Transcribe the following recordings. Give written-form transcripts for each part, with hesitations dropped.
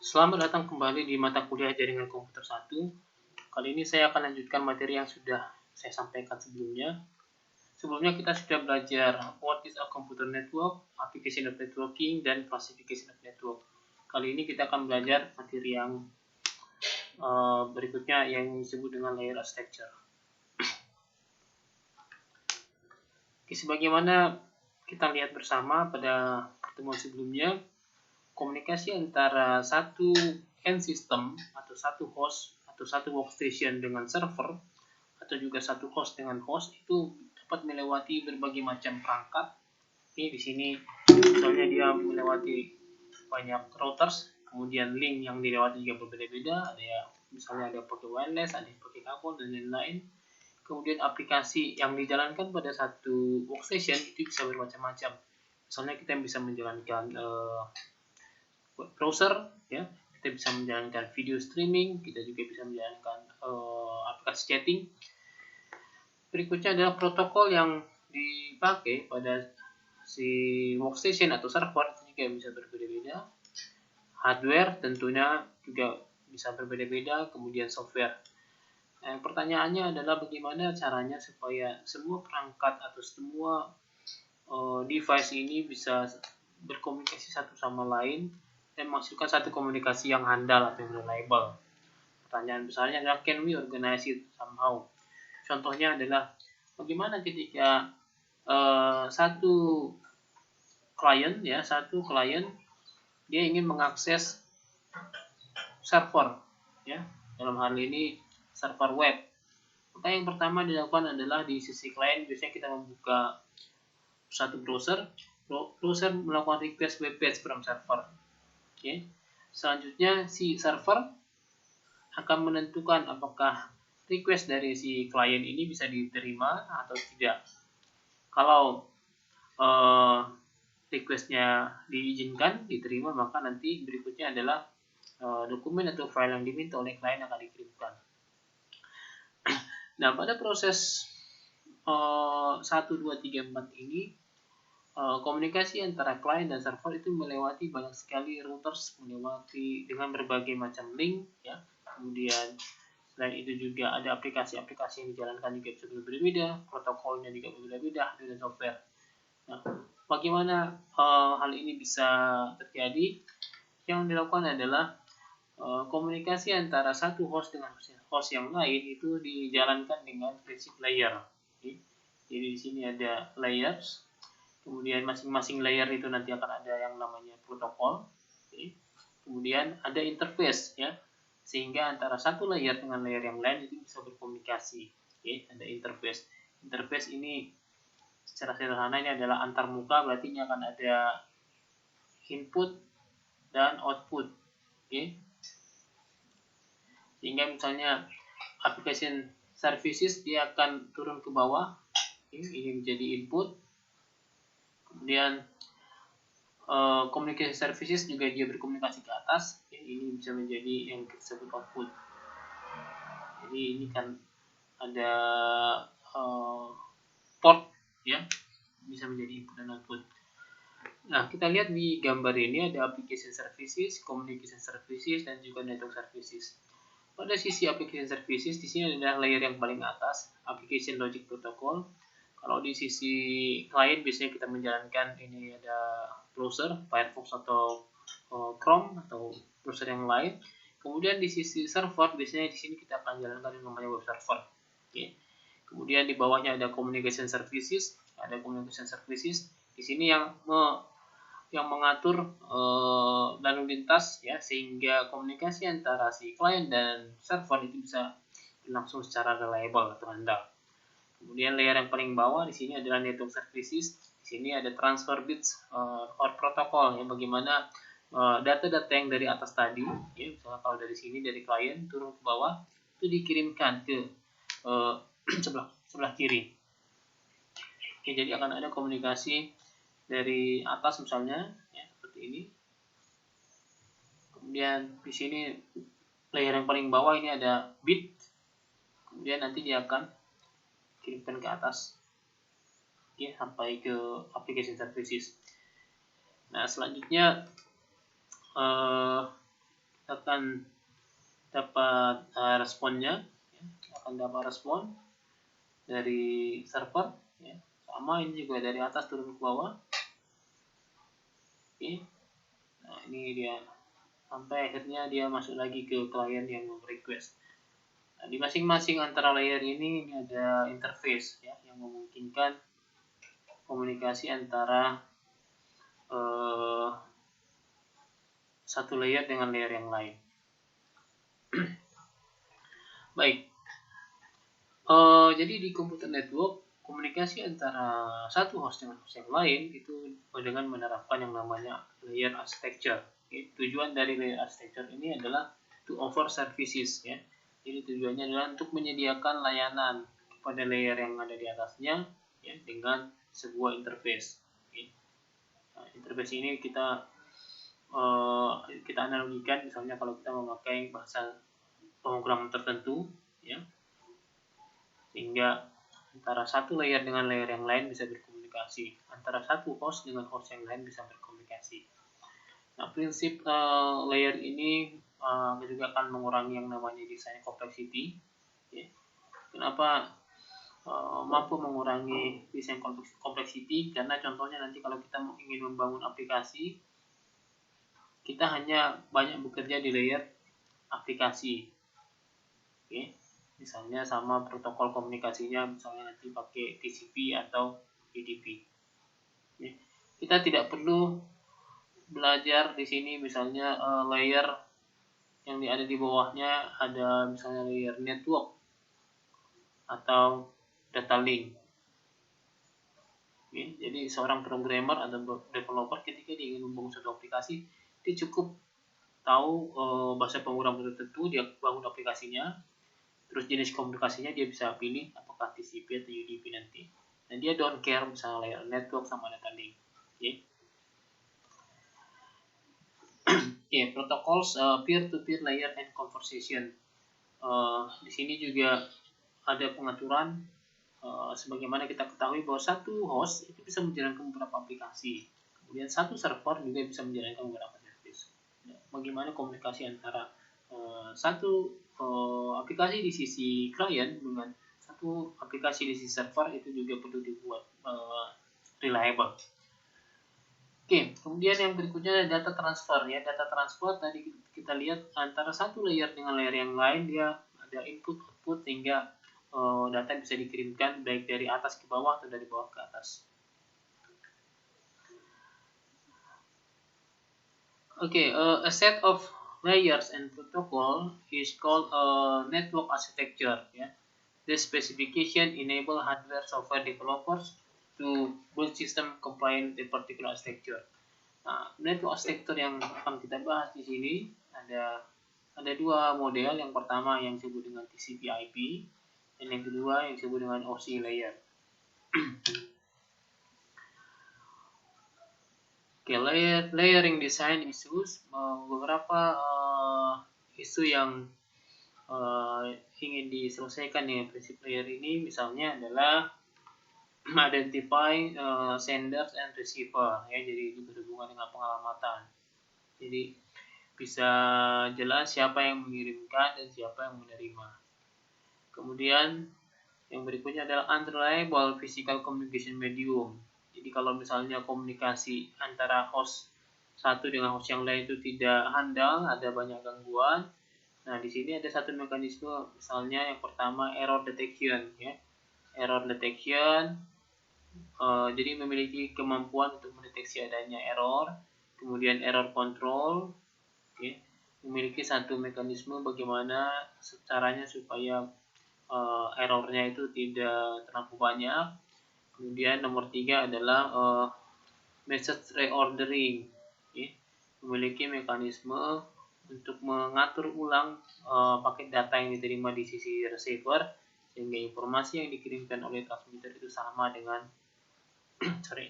Selamat datang kembali di mata kuliah Jaringan Komputer 1. Kali ini saya akan lanjutkan materi yang sudah saya sampaikan sebelumnya. Sebelumnya kita sudah belajar what is a computer network, application of networking, dan classification of network. Kali ini kita akan belajar materi yang berikutnya yang disebut dengan layer architecture. Oke, sebagaimana kita lihat bersama pada pertemuan sebelumnya, komunikasi antara satu end system atau satu host atau satu workstation dengan server atau juga satu host dengan host itu dapat melewati berbagai macam perangkat. Oke, di sini misalnya dia melewati banyak routers, kemudian link yang dilewati juga berbeda-beda, ada ya misalnya ada pakai wireless, ada yang pakai kabel dan lain-lain. Kemudian aplikasi yang dijalankan pada satu workstation itu bisa bermacam-macam. Misalnya kita bisa menjalankan web browser, ya, kita bisa menjalankan video streaming, kita juga bisa menjalankan aplikasi chatting. Berikutnya adalah protokol yang dipakai pada si workstation atau server juga bisa berbeda-beda. Hardware tentunya juga bisa berbeda-beda, kemudian software. Pertanyaannya adalah bagaimana caranya supaya semua perangkat atau semua device ini bisa berkomunikasi satu sama lain dan menghasilkan satu komunikasi yang handal atau yang reliable. Pertanyaan besarnya adalah can we organize it somehow? Contohnya adalah bagaimana ketika satu klien dia ingin mengakses server, ya, dalam hal ini server web. Maka yang pertama dilakukan adalah di sisi klien biasanya kita membuka satu browser melakukan request web page from server. Oke. Selanjutnya si server akan menentukan apakah request dari si klien ini bisa diterima atau tidak. Kalau requestnya diizinkan, diterima, maka nanti berikutnya adalah dokumen atau file yang diminta oleh klien akan dikirimkan. Nah, pada proses 1, 2, 3, 4 ini komunikasi antara klien dan server itu melewati banyak sekali routers, melewati dengan berbagai macam link, ya. Kemudian selain itu juga ada aplikasi-aplikasi yang dijalankan juga bisa berbeda-beda, protokolnya juga berbeda-beda, dan software. Nah, bagaimana hal ini bisa terjadi? Yang dilakukan adalah komunikasi antara satu host dengan host yang lain itu dijalankan dengan prinsip layer. Okay. Jadi di sini ada layers, kemudian masing-masing layer itu nanti akan ada yang namanya protokol. Okay. Kemudian ada interface, ya, sehingga antara satu layer dengan layer yang lain itu bisa berkomunikasi. Okay. Ada interface. Interface ini secara sederhana ini adalah antar muka, berarti ini akan ada input dan output. Okay. Sehingga misalnya application services dia akan turun ke bawah, ini menjadi input. Kemudian communication services juga dia berkomunikasi ke atas, ini bisa menjadi yang disebut output. Jadi ini kan ada port, ya, bisa menjadi input dan output. Nah, kita lihat di gambar ini ada application services, communication services, dan juga network services. Pada sisi application services, di sini adalah layer yang paling atas, application logic protocol. Kalau di sisi client biasanya kita menjalankan ini ada browser, Firefox atau Chrome atau browser yang lain. Kemudian di sisi server biasanya di sini kita akan jalankan yang namanya web server. Okay. Kemudian di bawahnya ada communication services, Di sini yang mengatur lalu lintas, ya, sehingga komunikasi antara si klien dan server itu bisa berlangsung secara reliable atau handal. Kemudian layer yang paling bawah di sini adalah network services. Di sini ada transfer bits or protokol, ya, bagaimana data-data yang dari atas tadi, ya, misalnya kalau dari sini dari klien turun ke bawah itu dikirimkan ke sebelah kiri. Oke, jadi akan ada komunikasi dari atas misalnya, ya, seperti ini. Kemudian di sini layer yang paling bawah ini ada bit. Kemudian nanti dia akan kirimkan ke atas, ya, sampai ke application services. Nah, selanjutnya akan dapat responnya, ya, akan dapat respon dari server, ya. Sama ini juga dari atas turun ke bawah. Oke. Nah, ini dia sampai akhirnya dia masuk lagi ke klien yang request. Nah, di masing-masing antara layer ini ada interface, ya, yang memungkinkan komunikasi antara satu layer dengan layer yang lain. Baik. Jadi di komputer network, komunikasi antara satu host dengan host yang lain itu dengan menerapkan yang namanya layer architecture. Okay. Tujuan dari layer architecture ini adalah to offer services, ya. Jadi tujuannya adalah untuk menyediakan layanan kepada layer yang ada di atasnya, ya, dengan sebuah interface. Okay. Nah, interface ini kita analogikan misalnya kalau kita memakai bahasa pemrograman tertentu, ya, sehingga antara satu layer dengan layer yang lain bisa berkomunikasi, antara satu host dengan host yang lain bisa berkomunikasi. Nah, prinsip layer ini juga akan mengurangi yang namanya design complexity, ya. Kenapa mampu mengurangi design complexity? Karena contohnya nanti kalau kita ingin membangun aplikasi, kita hanya banyak bekerja di layer aplikasi, oke. Misalnya sama protokol komunikasinya, misalnya nanti pakai TCP atau UDP. Ya. Kita tidak perlu belajar di sini misalnya layer yang ada di bawahnya, ada misalnya layer network atau data link. Ya. Jadi seorang programmer atau developer ketika dia ingin membangun suatu aplikasi, dia cukup tahu bahasa pemrograman tertentu, dia bangun aplikasinya. Terus jenis komunikasinya dia bisa pilih apakah TCP atau UDP nanti. Dan dia don't care misalnya layer network sama data link. Okay. Okay, protocols peer-to-peer layer and conversation. Di sini juga ada pengaturan sebagaimana kita ketahui bahwa satu host itu bisa menjalankan beberapa aplikasi. Kemudian satu server juga bisa menjalankan beberapa service. Bagaimana komunikasi antara satu aplikasi di sisi klien dengan satu aplikasi di sisi server itu juga perlu dibuat reliable. Oke, kemudian yang berikutnya ada data transfer, ya. Data transfer tadi kita lihat antara satu layer dengan layer yang lain dia ada input output sehingga data bisa dikirimkan baik dari atas ke bawah atau dari bawah ke atas. Okay, a set of layers and protocol is called a network architecture. Yeah. This specification enable hardware software developers to build system compliant with particular architecture. Nah, network architecture yang akan kita bahas di sini ada dua model. Yang pertama yang disebut dengan TCP/IP dan yang kedua yang disebut dengan OSI layer. Oke, layering design issues, beberapa isu yang ingin diselesaikan dengan prinsip layer ini misalnya adalah identify senders and receiver, ya. Jadi ini berhubungan dengan pengalamatan. Jadi bisa jelas siapa yang mengirimkan dan siapa yang menerima. Kemudian yang berikutnya adalah unreliable physical communication medium. Jadi kalau misalnya komunikasi antara host satu dengan host yang lain itu tidak handal, ada banyak gangguan. Nah, di sini ada satu mekanisme, misalnya yang pertama error detection, ya. Error detection jadi memiliki kemampuan untuk mendeteksi adanya error. Kemudian error control, okay. Memiliki satu mekanisme bagaimana caranya supaya errornya itu tidak terlalu banyak. Kemudian nomor 3 adalah message reordering, okay. Memiliki mekanisme untuk mengatur ulang paket data yang diterima di sisi receiver sehingga informasi yang dikirimkan oleh transmitter itu sama dengan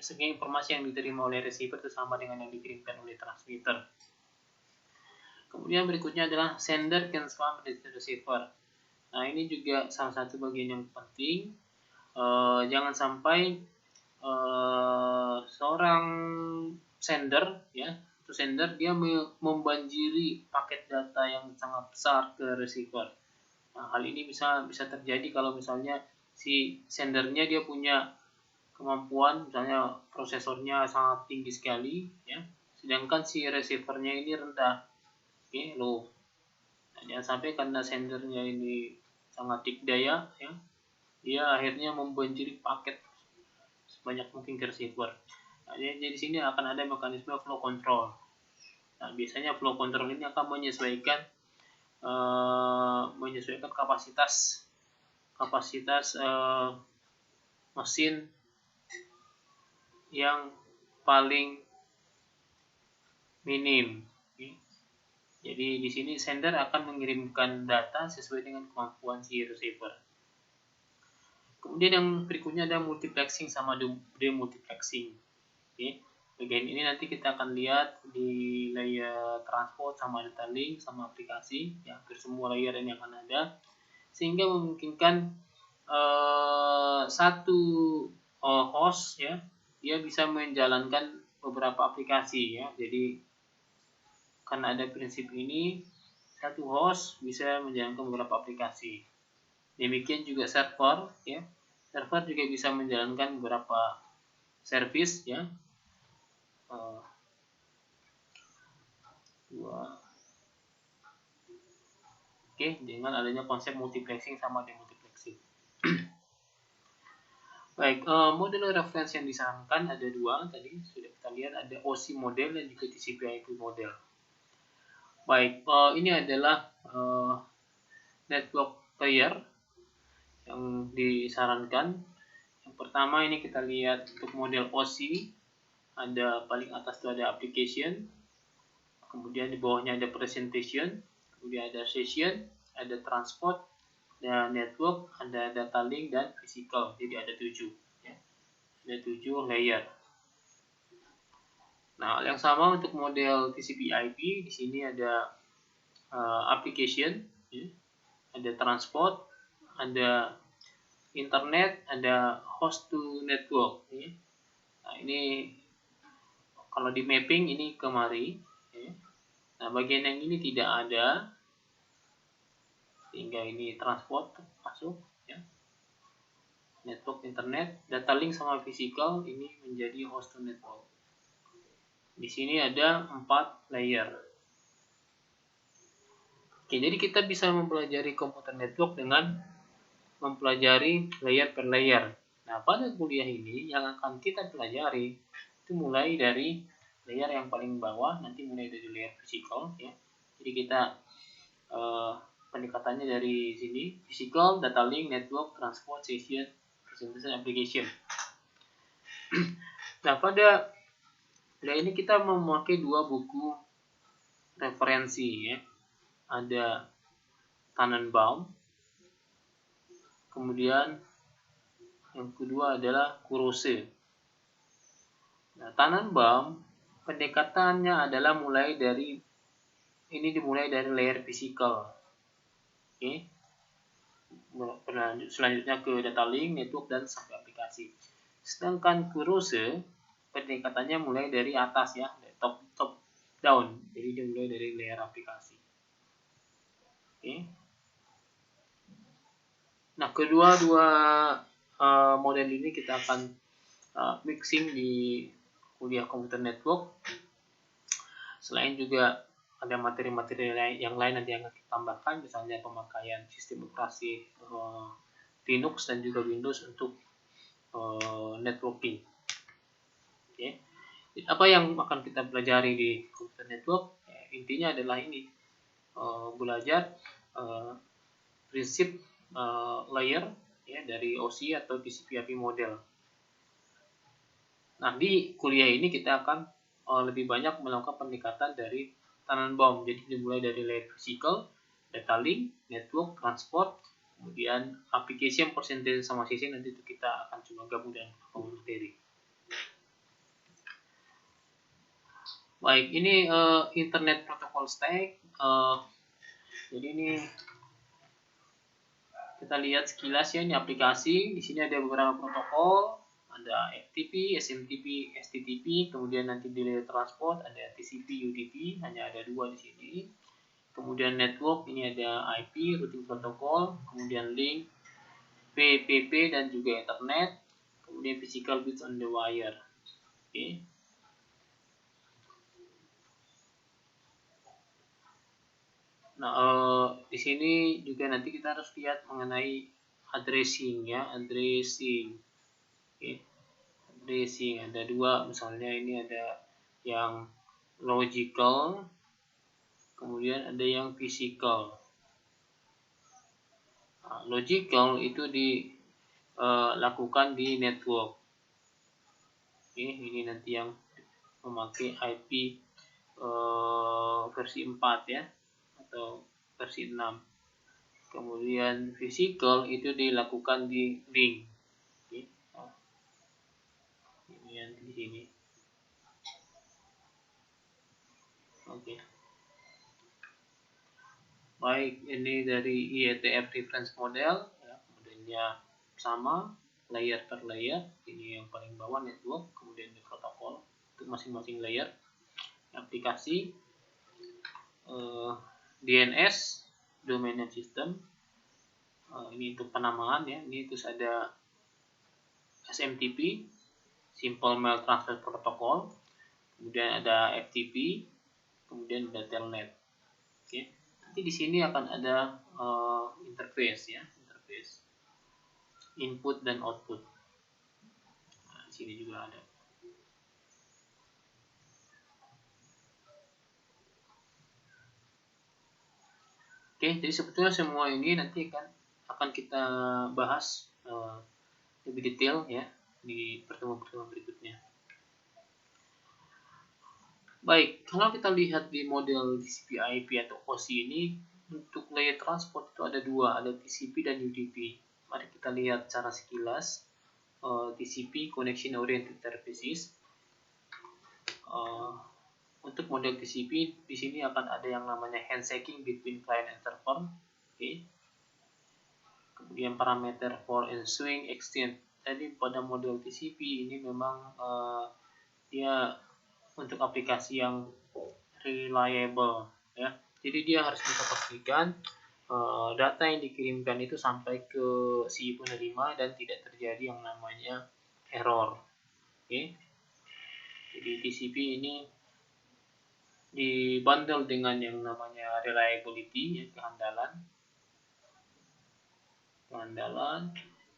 sehingga informasi yang diterima oleh receiver itu sama dengan yang dikirimkan oleh transmitter. Kemudian berikutnya adalah sender can spam the receiver. Nah, ini juga salah satu bagian yang penting. Jangan sampai seorang sender, ya, atau sender, dia membanjiri paket data yang sangat besar ke receiver. Nah, hal ini bisa terjadi kalau misalnya si sendernya dia punya kemampuan, misalnya prosesornya sangat tinggi sekali, ya, sedangkan si receivernya ini rendah, low. Nah, jangan sampai karena sendernya ini sangat dikdaya, ya, dia akhirnya membanjiri paket sebanyak mungkin ke receiver. Nah, jadi di sini akan ada mekanisme flow control. Nah, biasanya flow control ini akan menyesuaikan kapasitas mesin yang paling minim. Jadi di sini sender akan mengirimkan data sesuai dengan kemampuan si receiver. Kemudian yang berikutnya ada multiplexing sama demultiplexing. Bagian ini nanti kita akan lihat di layer transport sama data link sama aplikasi, ya, hampir semua layer ini akan ada, sehingga memungkinkan satu host, ya, dia bisa menjalankan beberapa aplikasi, ya. Jadi karena ada prinsip ini, satu host bisa menjalankan beberapa aplikasi. Demikian juga server, ya. Server juga bisa menjalankan beberapa service, ya. Dengan adanya konsep multiplexing sama demultiplexing. Baik, model referensi yang disarankan ada dua, tadi sudah kita lihat, ada OSI model dan juga TCP/IP model. Baik, ini adalah network layer yang disarankan. Yang pertama ini kita lihat untuk model OSI, ada paling atas itu ada application, kemudian di bawahnya ada presentation, kemudian ada session, ada transport, ada network, ada data link, dan physical. Jadi ada 7, ya. Ada 7 layer. Nah, yang sama untuk model TCP/IP, di sini ada application, ya. Ada transport, ada internet, ada host to network, ya. Nah, ini kalau di mapping ini kemari, ya. Nah, bagian yang ini tidak ada, sehingga ini transport masuk, ya. Network, internet, data link sama physical ini menjadi host to network. Di sini ada 4 layer. Oke, jadi kita bisa mempelajari komputer network dengan mempelajari layer per layer. Nah, pada kuliah ini yang akan kita pelajari itu mulai dari layer yang paling bawah, nanti mulai dari layer physical, ya. Jadi kita pendekatannya dari sini, physical, data link, network, transport, session, presentation, application. Nah, pada ini kita memakai 2 buku referensi, ya. Ada Tannenbaum, kemudian yang kedua adalah Kurose. Nah, Tannenbaum pendekatannya adalah dimulai dari layer physical. Oke. Selanjutnya ke data link, network, dan sampai aplikasi. Sedangkan Kurose pendekatannya mulai dari atas, ya, top down. Jadi dia mulai dari layer aplikasi. Oke. Nah, kedua model ini kita akan mixing di kuliah komputer network. Selain juga ada materi-materi yang lain nanti yang kita tambahkan, misalnya pemakaian sistem operasi Linux dan juga Windows untuk networking. Okay. Apa yang akan kita pelajari di komputer network? Intinya adalah ini, belajar prinsip layer, ya, dari OSI atau TCP/IP model. Nah, di kuliah ini kita akan lebih banyak melakukan pendekatan dari Tannenbaum. Jadi dimulai dari layer physical, data link, network, transport, kemudian application, percentage sama session. Nanti itu kita akan coba gabung dengan materi. Baik, ini internet protocol stack. Jadi ini kita lihat sekilas, ya, ini aplikasi. Di sini ada beberapa protokol, ada FTP, SMTP, STTP, kemudian nanti di layer transport ada TCP, UDP, hanya ada dua di sini. Kemudian network ini ada IP, routing protocol, kemudian link, PPP dan juga Ethernet, kemudian physical bits on the wire. Oke. Nah, di sini juga nanti kita harus lihat mengenai addressing ya, addressing. Oke. Addressing ada dua, misalnya ini ada yang logical, kemudian ada yang physical. Nah, logical itu dilakukan di network. Oke, ini nanti yang memakai IP versi 4 ya, atau versi 6. Kemudian physical itu dilakukan di link. Oke. Nah, ini yang di sini. Oke. Baik, ini dari IETF reference model ya, modelnya sama layer per layer. Ini yang paling bawah network, kemudian di protokol untuk masing-masing layer. Aplikasi DNS domain name system, ini untuk penamaan ya. Ini terus ada SMTP simple mail transfer protocol, kemudian ada FTP, kemudian ada telnet. Oke. Nanti di sini akan ada interface ya, interface input dan output. Nah, di sini juga ada. Oke, jadi sebetulnya semua ini nanti akan kita bahas lebih detail ya di pertemuan-pertemuan berikutnya. Baik, kalau kita lihat di model TCP/IP atau OSI ini, untuk layer transport itu ada dua, ada TCP dan UDP. Mari kita lihat secara sekilas. TCP Connection Oriented Services. Untuk model TCP di sini akan ada yang namanya handshaking between client and server. Okay. Kemudian parameter for ensuing exchange. Jadi pada model TCP ini memang dia untuk aplikasi yang reliable ya. Jadi dia harus bisa pastikan data yang dikirimkan itu sampai ke si penerima dan tidak terjadi yang namanya error. Oke. Jadi TCP ini dibundle dengan yang namanya reliability ya, kehandalan,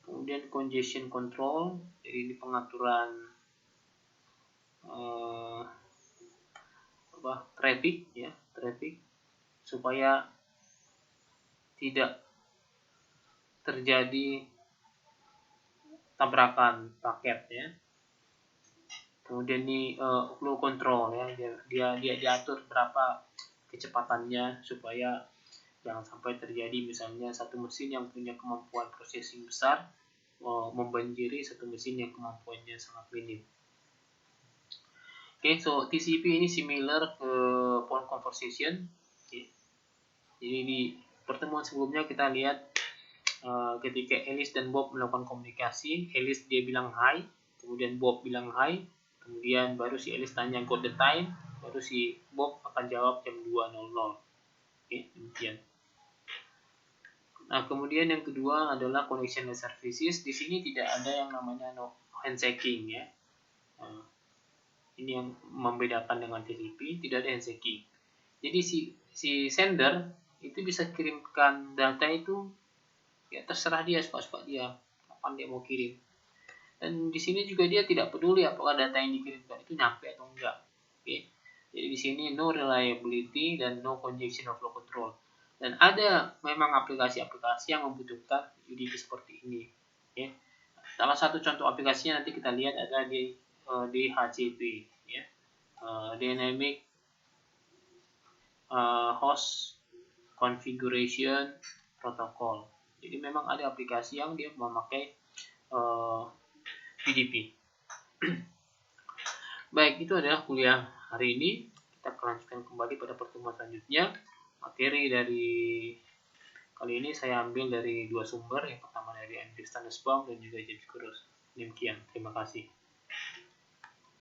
kemudian congestion control, jadi ini pengaturan traffic ya, traffic supaya tidak terjadi tabrakan paket ya. Kemudian ini flow control ya, dia diatur berapa kecepatannya supaya jangan sampai terjadi misalnya satu mesin yang punya kemampuan processing besar membanjiri satu mesin yang kemampuannya sangat minim. Oke, so TCP ini similar ke phone conversation. Okay. Jadi di pertemuan sebelumnya kita lihat ketika Alice dan Bob melakukan komunikasi, Alice dia bilang hi, kemudian Bob bilang hi, kemudian baru si Alice tanya got the time, baru si Bob akan jawab jam 2.00. Oke, demikian. Nah, kemudian yang kedua adalah connection services. Di sini tidak ada yang namanya no handshaking ya. Ini yang membedakan dengan TCP, tidak ada handshaking. Jadi si sender itu bisa kirimkan data itu ya terserah dia, suka-suka dia kapan dia mau kirim. Dan di sini juga dia tidak peduli apakah data yang dikirimkan itu nyampe atau enggak. Oke. Jadi di sini no reliability dan no congestion of flow control. Dan ada memang aplikasi-aplikasi yang membutuhkan UDP seperti ini. Oke. Salah satu contoh aplikasinya nanti kita lihat ada di DHCP ya. Dynamic Host Configuration Protocol. Jadi memang ada aplikasi yang dia memakai UDP. Baik, itu adalah kuliah hari ini. Kita lanjutkan kembali pada pertemuan selanjutnya. Materi dari kali ini saya ambil dari dua sumber. Yang pertama dari Andrew Stanesbaum dan juga James Kruse. Demikian, terima kasih.